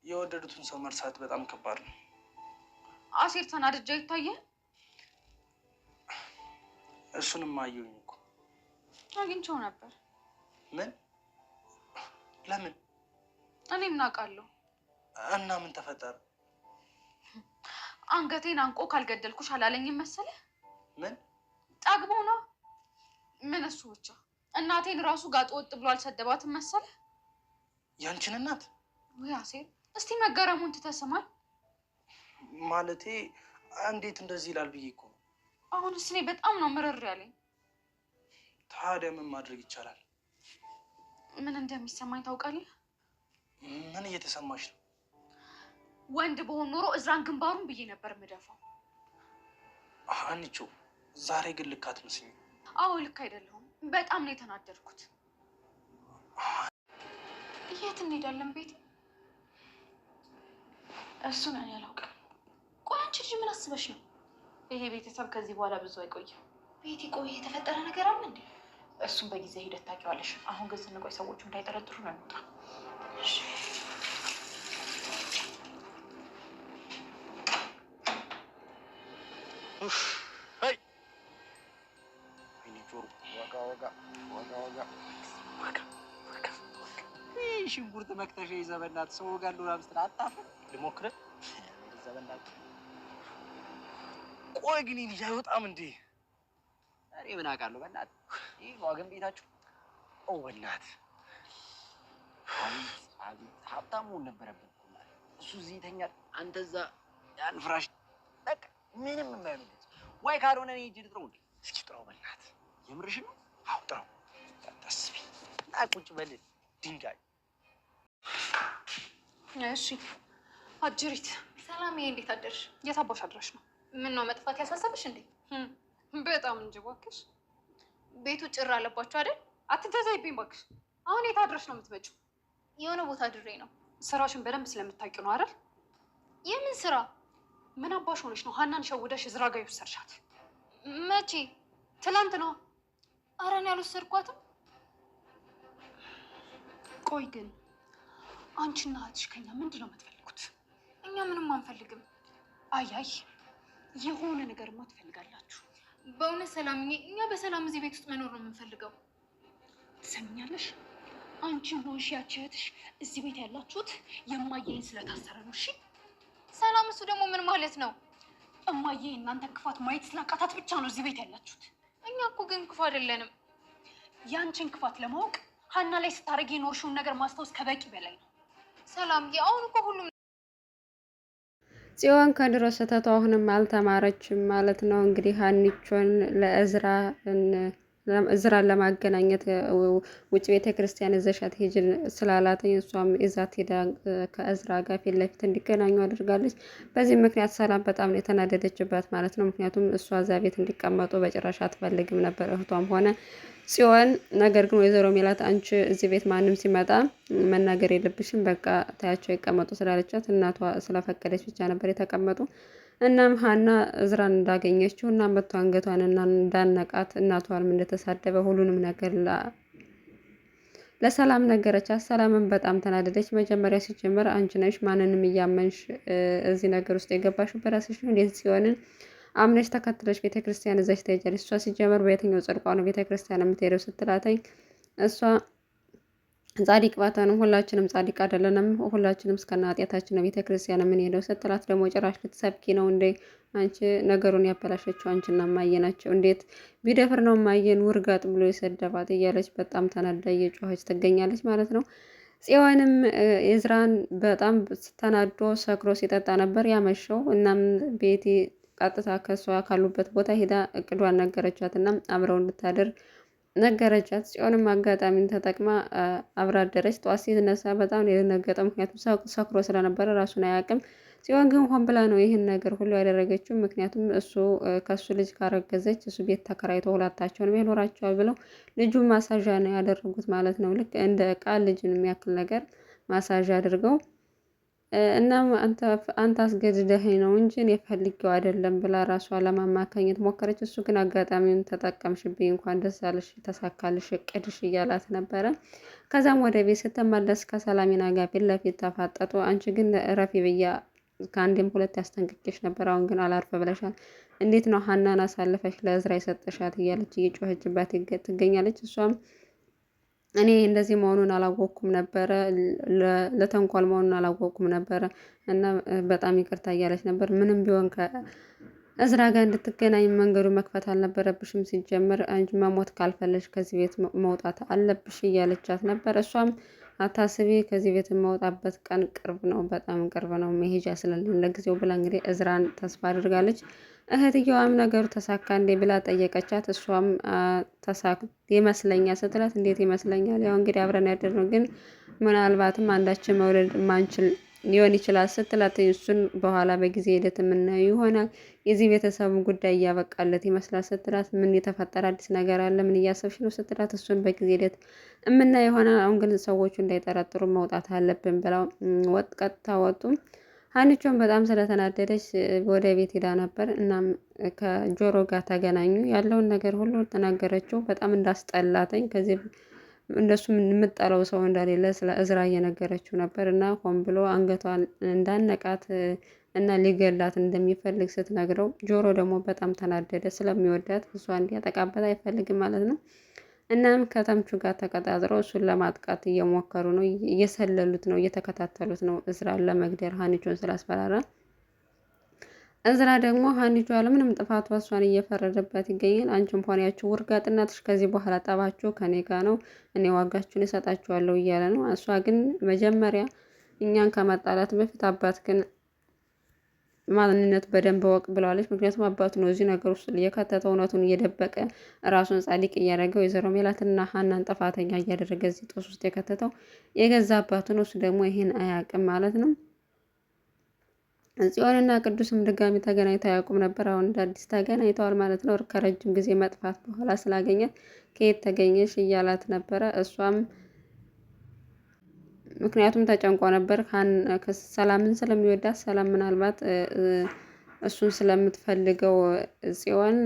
የወደዱትን ሰው መርሳት በጣም ከባድ ነው። አሴር ተናድጄ ይታየ። እሱንም አየሁኝ እኮ አግኝቼው ነበር። ምን? ለምን? እኔ ምን አውቃለሁ? እና ምን ተፈጠረ? አንገቴን አንቆ ካልገደልኩሽ አላለኝም መሰለህ? ምን? ጠግቦ ነው። ምን እሱ ብቻ እናቴን ራሱ ጋጥ ወጥ ብሎ አልሰደባትም መሰለህ? ያንቺን እናት? ወይ አሴር፣ እስቲ መገረሙን ትተስማል። ማለቴ እንዴት እንደዚህ ይላል ብዬ እኮ ነው። አሁንስ እኔ በጣም ነው ምርር ያለኝ። ታዲያ ምን ማድረግ ይቻላል? ምን እንደሚሰማኝ ታውቃለህ? ምን እየተሰማሽ ነው? ወንድ በሆን ኖሮ እዝራን ግንባሩን ብዬ ነበር የምደፋው። አንቺ ዛሬ ግን ልክ አትመስይም። አዎ ልክ አይደለሁም። በጣም ነው የተናደድኩት። የት እንሄዳለን? ቤት? እሱን እኔ አላውቅም። ቆይ አንቺ ልጅ ምን አስበሽ ነው? ይሄ ቤተሰብ ከዚህ በኋላ ብዙ አይቆይም። ቤቲ ቆይ የተፈጠረ ነገር አለ እንዴ? እሱም በጊዜ ሂደት ታውቂዋለሽ። አሁን ግን ስንቆይ ሰዎቹ እንዳይጠረጥሩ ነው እንውጣ። እሺ አይ ጆሮ ወጋ ወጋ ወጋ ወጋ ወጋ ወጋ። ይህ ሽንኩርት መክተሻ ይዘህ በእናትህ ሰው ጋር ሉላ ምስል አታፍርም? ልሞክርህ እዛ በእናትህ። ቆይ ግን ይህ ልጅ አይወጣም እንዴ? እኔ ምን አውቃለሁ በእናትህ። ይህ ነው ግን ቤታችሁ። ኦ በእናትህ አቤት ሀብታም መሆን ነበረብን እኮ። እሱ እዚህ ይተኛል፣ አንተ እዛ ያን ፍራሽ። በቃ ምንም የማይሆን ወይ ካልሆነ እኔ ሂጅ ልጥረው እንዴ? እስኪ ጥራው በእናትህ። የምርሽን ነው? አዎ ጥራው። ታስቢ እና ቁጭ በል ድንጋይ። እሺ አጅሪት ሰላምዬ፣ እንዴት አደርሽ? የት አባሽ አድረሽ ነው? ምን ነው መጥፋት ያሳሰብሽ እንዴ? በጣም እንጂ እባክሽ። ቤቱ ጭር አለባችሁ አይደል? አትተዛይብኝ እባክሽ። አሁን የት አድረሽ ነው የምትመጪው? የሆነ ቦታ ድሬ ነው። ስራሽን በደንብ ስለምታውቂው ነው አይደል? የምን ስራ? ምን አባሽ ሆነሽ ነው ሀናን ሸውደሽ እዝራ ጋ የወሰድሻት? መቼ? ትላንት ነው። ኧረ እኔ አልወሰድኳትም። ቆይ ግን አንቺና እህትሽ ከኛ ምንድን ነው የምትፈልጉት? እኛ ምንም አንፈልግም። አይ የሆነ ነገርማ ትፈልጋላችሁ። በእውነት ሰላምዬ፣ እኛ በሰላም እዚህ ቤት ውስጥ መኖር ነው የምንፈልገው። ትሰሚኛለሽ? አንቺን ሆንሽ ያቺ እህትሽ እዚህ ቤት ያላችሁት የማየን ስለታሰረ ነው። እሺ ሰላም፣ እሱ ደግሞ ምን ማለት ነው? እማዬ እናንተን ክፋት ማየት ስላቃታት ብቻ ነው እዚህ ቤት ያላችሁት። እኛ እኮ ግን ክፉ አይደለንም። ያንቺን ክፋት ለማወቅ ሀና ላይ ስታደርጊ የኖርሽውን ነገር ማስታወስ ከበቂ በላይ ነው። ሰላምዬ፣ አሁን እኮ ሁሉም ጽዮን ከድሮ ስህተቷ አሁንም አልተማረችም ማለት ነው። እንግዲህ ሀኒቾን እዝራን ለማገናኘት ውጭ ቤተ ክርስቲያን እዘሻት ሂጂ ስላላት እሷም ይዛት ሄዳ ከእዝራ ጋር ፊት ለፊት እንዲገናኙ አድርጋለች። በዚህ ምክንያት ሰላም በጣም ነው የተናደደችባት ማለት ነው። ምክንያቱም እሷ እዛ ቤት እንዲቀመጡ በጭራሽ አትፈልግም ነበር እህቷም ሆነ ጽዮን። ነገር ግን ወይዘሮ ሜላት አንቺ እዚህ ቤት ማንም ሲመጣ መናገር የለብሽም በቃ ታያቸው ይቀመጡ ስላለቻት እናቷ ስለፈቀደች ብቻ ነበር የተቀመጡ። እናም ሀና እዝራን እንዳገኘችው እና መቶ አንገቷን እና እንዳነቃት እናቷንም እንደተሳደበ ሁሉንም ነገር ለሰላም ነገረቻት። ሰላምን በጣም ተናደደች። መጀመሪያ ሲጀመር አንቺ ነሽ ማንንም እያመንሽ እዚህ ነገር ውስጥ የገባሽው በራስሽ ነው። እንዴት ሲሆንን አምነሽ ተከትለሽ ቤተክርስቲያን እዛች ትሄጃለሽ? እሷ ሲጀመር በየትኛው ጽድቋ ነው ቤተክርስቲያን የምትሄደው ስትላተኝ እሷ ጻድቅ ባታንም ሁላችንም ጻድቅ አይደለንም፣ ሁላችንም እስከና ኃጢአታችን ነው ቤተክርስቲያን የምንሄደው ስትላት ደግሞ ጭራሽ ልትሰብኪ ነው እንዴ? አንቺ ነገሩን ያበላሸችው አንቺና እማዬ ናቸው። እንዴት ቢደፍር ነው እማዬን ውርጋጥ ብሎ የሰደባት እያለች በጣም ተናዳ እየጮኸች ትገኛለች ማለት ነው። ጽዮንም እዝራን በጣም ተናዶ ሰክሮ ሲጠጣ ነበር ያመሸው። እናም ቤቲ ቀጥታ ከሷ ካሉበት ቦታ ሄዳ እቅዷን ነገረቻት እና አብረው እንድታደር ነገረቻት። ጽዮንም አጋጣሚን ተጠቅማ አብራ አደረች። ጠዋት ሲነሳ በጣም የደነገጠው ምክንያቱም ሰክሮ ስለነበረ ራሱን አያውቅም። ጽዮን ግን ሆን ብላ ነው ይህን ነገር ሁሉ ያደረገችው። ምክንያቱም እሱ ከሱ ልጅ ካረገዘች እሱ ቤት ተከራይቶ ሁለታቸውን ይኖራቸዋል ብለው ልጁ ማሳዣ ነው ያደረጉት ማለት ነው። ልክ እንደ ዕቃ ልጅን የሚያክል ነገር ማሳዣ አድርገው እናም አንተ አስገድደኸኝ ነው እንጂ እኔ ፈልጌው አይደለም ብላ ራሷ ለማማካኘት ሞከረች። እሱ ግን አጋጣሚውን ተጠቀምሽብኝ፣ እንኳን ደስ አለሽ፣ ተሳካልሽ እቅድሽ እያላት ነበረ። ከዛም ወደ ቤት ስትመለስ ከሰላሚና ጋር ፊት ለፊት ተፋጠጡ። አንቺ ግን እረፊ ብያ ከአንዴም ሁለት ያስጠንቅቄሽ ነበር፣ አሁን ግን አላርፍ ብለሻል። እንዴት ነው ሀናን አሳልፈሽ ለእዝራ የሰጠሻት? እያለች እየጮኸችባት ትገኛለች። እሷም እኔ እንደዚህ መሆኑን አላወቅኩም ነበረ፣ ለተንኮል መሆኑን አላወቅኩም ነበረ እና በጣም ይቅርታ እያለች ነበር። ምንም ቢሆን ከእዝራ ጋር እንድትገናኝ መንገዱ መክፈት አልነበረብሽም። ሲጀምር አንቺ መሞት ካልፈለሽ ከዚህ ቤት መውጣት አለብሽ እያለቻት ነበር። እሷም አታስቢ፣ ከዚህ ቤት የማውጣበት ቀን ቅርብ ነው፣ በጣም ቅርብ ነው፣ መሄጃ ስለሌለ ለጊዜው ብላ እንግዲህ እዝራን ተስፋ አድርጋለች። እህትየዋም ነገሩ ተሳካ እንዴ ብላ ጠየቀቻት። እሷም ይመስለኛል ስትላት፣ እንዴት ይመስለኛል? ያው እንግዲህ አብረን ያደርነው ግን ምናልባትም አንዳችን መውለድ ማንችል ሊሆን ይችላል ስትላት፣ እሱን በኋላ በጊዜ ሂደት የምናየው ይሆናል። የዚህ ቤተሰቡ ጉዳይ እያበቃለት ይመስላል ስትላት፣ ምን የተፈጠረ አዲስ ነገር አለ? ምን እያሰብሽ ነው ስትላት፣ እሱን በጊዜ ሂደት የምናየው ይሆናል። አሁን ግን ሰዎቹ እንዳይጠረጥሩ መውጣት አለብን ብለው ቀጥታ ወጡ። ሀኒቾን በጣም ስለተናደደች ወደ ቤት ሄዳ ነበር። እናም ከጆሮ ጋር ተገናኙ። ያለውን ነገር ሁሉ ተናገረችው። በጣም እንዳስጠላተኝ ከዚህ እንደሱ የምጠለው ሰው እንደሌለ ስለ እዝራ እየነገረችው ነበር እና ሆን ብሎ አንገቷን እንዳነቃት እና ሊገላት እንደሚፈልግ ስትነግረው፣ ጆሮ ደግሞ በጣም ተናደደ። ስለሚወዳት እሷ እንዲያጠቃበት አይፈልግም ማለት ነው። እናም ከተምቹ ጋር ተቀጣጥረው እሱን ለማጥቃት እየሞከሩ ነው፣ እየሰለሉት ነው፣ እየተከታተሉት ነው እዝራን ለመግደል ሀኒቾን ስላስፈራራ። እዝራ ደግሞ ሀኒቾ ያለምንም ጥፋቷ እሷን እየፈረደባት ይገኛል። አንቺም ሆናችሁ ውርጋጥ እናትሽ ከዚህ በኋላ ጠባችሁ ከኔ ጋር ነው፣ እኔ ዋጋችሁን እሰጣችኋለሁ እያለ ነው። እሷ ግን መጀመሪያ እኛን ከመጣላት በፊት አባት ግን ማንነቱ በደንብ ወቅ ብለዋለች። ምክንያቱም አባቱ ነው እዚህ ነገር ውስጥ የከተተው፣ እውነቱን እየደበቀ ራሱን ጻድቅ እያደረገው ወይዘሮ ሜላትና ሀናን ጥፋተኛ እያደረገ እዚህ ጦስ ውስጥ የከተተው የገዛ አባቱ ነው። እሱ ደግሞ ይሄን አያውቅም ማለት ነው። ጽዮንና ቅዱስም ድጋሚ ተገናኝተው አያውቁም ነበር። አሁን እንደ አዲስ ተገናኝተዋል ማለት ነው። ከረጅም ጊዜ መጥፋት በኋላ ስላገኘት ከየት ተገኘሽ እያላት ነበረ። እሷም ምክንያቱም ተጨንቆ ነበር ሰላምን ስለሚወዳት፣ ሰላም ምናልባት እሱን ስለምትፈልገው ጽዮን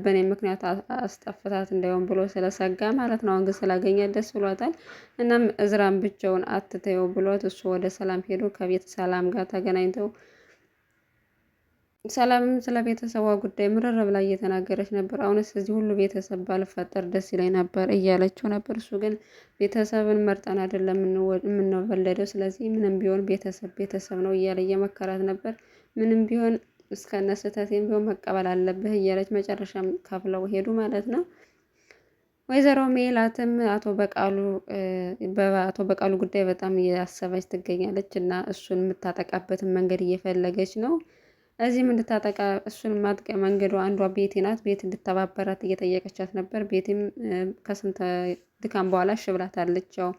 በእኔ ምክንያት አስጠፍታት እንዳይሆን ብሎ ስለሰጋ ማለት ነው። አሁን ግን ስላገኛት ደስ ብሏታል። እናም እዝራን ብቻውን አትተየው ብሎት እሱ ወደ ሰላም ሄዶ ከቤት ሰላም ጋር ተገናኝተው ሰላምም ስለ ቤተሰቧ ጉዳይ ምርር ብላ እየተናገረች ነበር። አሁንስ እዚህ ሁሉ ቤተሰብ ባልፈጠር ደስ ይለኝ ነበር እያለችው ነበር። እሱ ግን ቤተሰብን መርጠን አይደለም የምንወለደው፣ ስለዚህ ምንም ቢሆን ቤተሰብ ነው እያለ እየመከራት ነበር። ምንም ቢሆን እስከነ ስህተቴም ቢሆን መቀበል አለብህ እያለች መጨረሻም ከፍለው ሄዱ ማለት ነው። ወይዘሮ ሜላትም በአቶ በቃሉ ጉዳይ በጣም እያሰበች ትገኛለች እና እሱን የምታጠቃበትን መንገድ እየፈለገች ነው። እዚህም እንድታጠቃ እሱን ማጥቂያ መንገዱ አንዷ ቤቲ ናት። ቤት እንድተባበራት እየጠየቀቻት ነበር። ቤቲም ከስንት ድካም በኋላ እሺ ብላታለች። ያው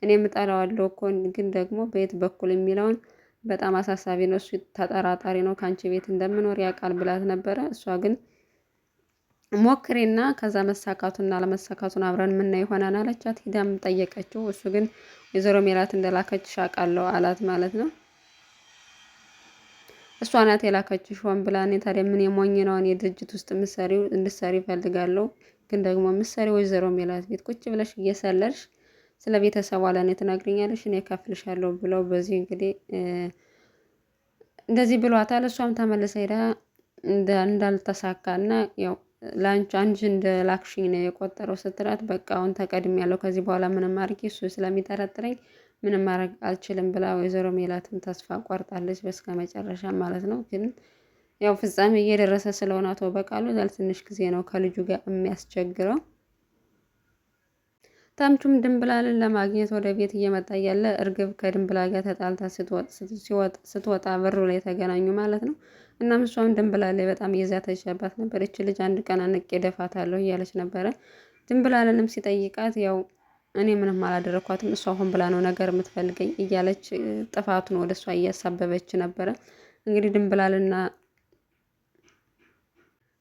እኔ የምጠራዋለሁ እኮ ግን ደግሞ በየት በኩል የሚለውን በጣም አሳሳቢ ነው፣ እሱ ተጠራጣሪ ነው፣ ከአንቺ ቤት እንደምኖር ያውቃል ብላት ነበረ። እሷ ግን ሞክሬና ከዛ መሳካቱና ለመሳካቱን አብረን የምናየው ይሆናል አለቻት። ሂዳም ጠየቀችው። እሱ ግን ወይዘሮ ሜላት እንደላከችሽ አውቃለሁ አላት ማለት ነው። እሷ ናት የላከችሽ ሆን ብላ። እኔ ታዲያ ምን የሞኝ ነው እኔ ድርጅት ውስጥ እንድትሰሪ እፈልጋለሁ፣ ግን ደግሞ ምሳሌ ወይዘሮ ሜላት ቤት ቁጭ ብለሽ እየሰለልሽ ስለ ቤተሰቧ ለእኔ ትነግሪኛለሽ፣ እኔ እከፍልሻለሁ ብለው በዚህ እንግዲህ እንደዚህ ብሏታል። እሷም ተመልሳ ሄዳ እንዳልተሳካና ያው አንቺ እንደ ላክሽኝ ነው የቆጠረው ስትላት፣ በቃ አሁን ተቀድሜያለሁ፣ ከዚህ በኋላ ምንም አድርጊ እሱ ስለሚጠረጥረኝ ምንም ማድረግ አልችልም ብላ ወይዘሮ ሜላትም ተስፋ ቆርጣለች በስከ መጨረሻ ማለት ነው። ግን ያው ፍጻሜ እየደረሰ ስለሆነ አቶ በቃሉ ትንሽ ጊዜ ነው ከልጁ ጋር የሚያስቸግረው። ተምቹም ድንብላልን ለማግኘት ወደ ቤት እየመጣ እያለ እርግብ ከድንብላ ጋር ተጣልታ ስትወጣ በሩ ላይ ተገናኙ ማለት ነው። እናም እሷም ድንብላል ላይ በጣም እየዛተችባት ነበር። እች ልጅ አንድ ቀን አንቄ ደፋታለሁ እያለች ነበረ። ድንብላልንም ሲጠይቃት ያው እኔ ምንም አላደረኳትም፣ እሷ ሆን ብላ ነው ነገር የምትፈልገኝ እያለች ጥፋቱን ወደ እሷ እያሳበበች ነበረ። እንግዲህ ድንብላልና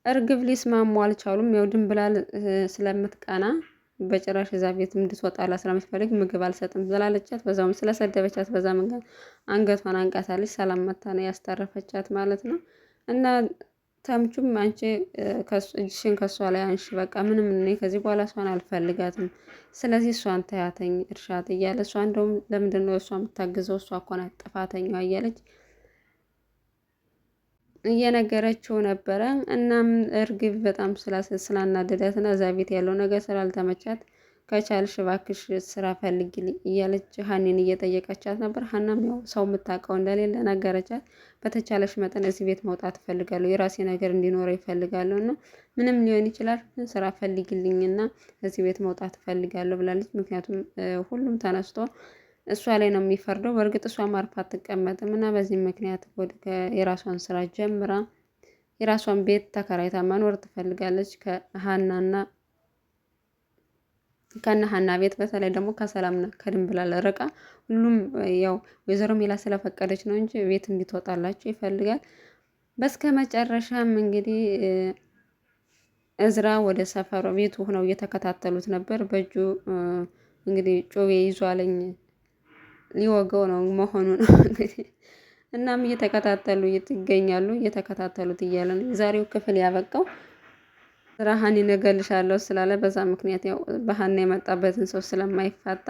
እርግብ ሊስማሙ አልቻሉም። ያው ድንብላል ስለምትቀና በጭራሽ እዛ ቤት እንድትወጣላት ስለምትፈልግ ምግብ አልሰጥም ስላለቻት በዛውም ስለሰደበቻት በዛ መንገድ አንገቷን አንቃታለች። ሰላም መታ ነው ያስተረፈቻት ማለት ነው። እና ተምቹም አንቺ እጅሽን ከሷ ላይ አንሺ፣ በቃ ምንም እኔ ከዚህ በኋላ እሷን አልፈልጋትም፣ ስለዚህ እሷን ተያተኝ እርሻት እያለ እሷ እንደውም ለምንድን ነው እሷ የምታግዘው እሷ እኮ ናት ጥፋተኛዋ እያለች እየነገረችው ነበረ። እናም እርግብ በጣም ስላናደዳት እና እዛ ቤት ያለው ነገር ስላልተመቻት ከቻልሽ እባክሽ ስራ ፈልጊልኝ እያለች ሀኒን እየጠየቀቻት ነበር። ሀናም ያው ሰው የምታውቀው እንደሌለ ነገረቻት። በተቻለሽ መጠን እዚህ ቤት መውጣት እፈልጋለሁ፣ የራሴ ነገር እንዲኖረው ይፈልጋለሁ እና ምንም ሊሆን ይችላል ስራ ፈልጊልኝና እዚህ ቤት መውጣት እፈልጋለሁ ብላለች። ምክንያቱም ሁሉም ተነስቶ እሷ ላይ ነው የሚፈርደው። በእርግጥ እሷ ማርፋ አትቀመጥም እና በዚህ ምክንያት የራሷን ስራ ጀምራ የራሷን ቤት ተከራይታ መኖር ትፈልጋለች ከነ ሀና ቤት። በተለይ ደግሞ ከሰላምና ከድንብላል ርቃ ሁሉም ያው ወይዘሮ ሜላ ስለፈቀደች ነው እንጂ ቤት እንዲትወጣላቸው ይፈልጋል። በስከ መጨረሻም እንግዲህ እዝራ ወደ ሰፈሩ ቤቱ ሆነው እየተከታተሉት ነበር። በእጁ እንግዲህ ጮቤ ይዟለኝ ሊወገው ነው መሆኑ ነው እንግዲህ። እናም እየተከታተሉ ይገኛሉ። እየተከታተሉት እያለ ነው የዛሬው ክፍል ያበቃው። ሀኒ እገልሻለሁ ስላለ በዛ ምክንያት ያው በሀና የመጣበትን ሰው ስለማይፋታ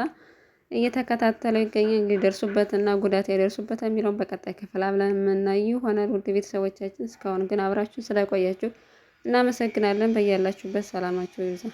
እየተከታተለው ይገኛል። እንግዲህ ደርሱበትና ጉዳት ያደርሱበት የሚለውን በቀጣይ ክፍል አብረን የምናይ ይሆናል። ውድ ቤተሰቦቻችን እስካሁን ግን አብራችሁ ስለቆያችሁ እናመሰግናለን። በያላችሁበት ሰላማችሁ ይብዛ።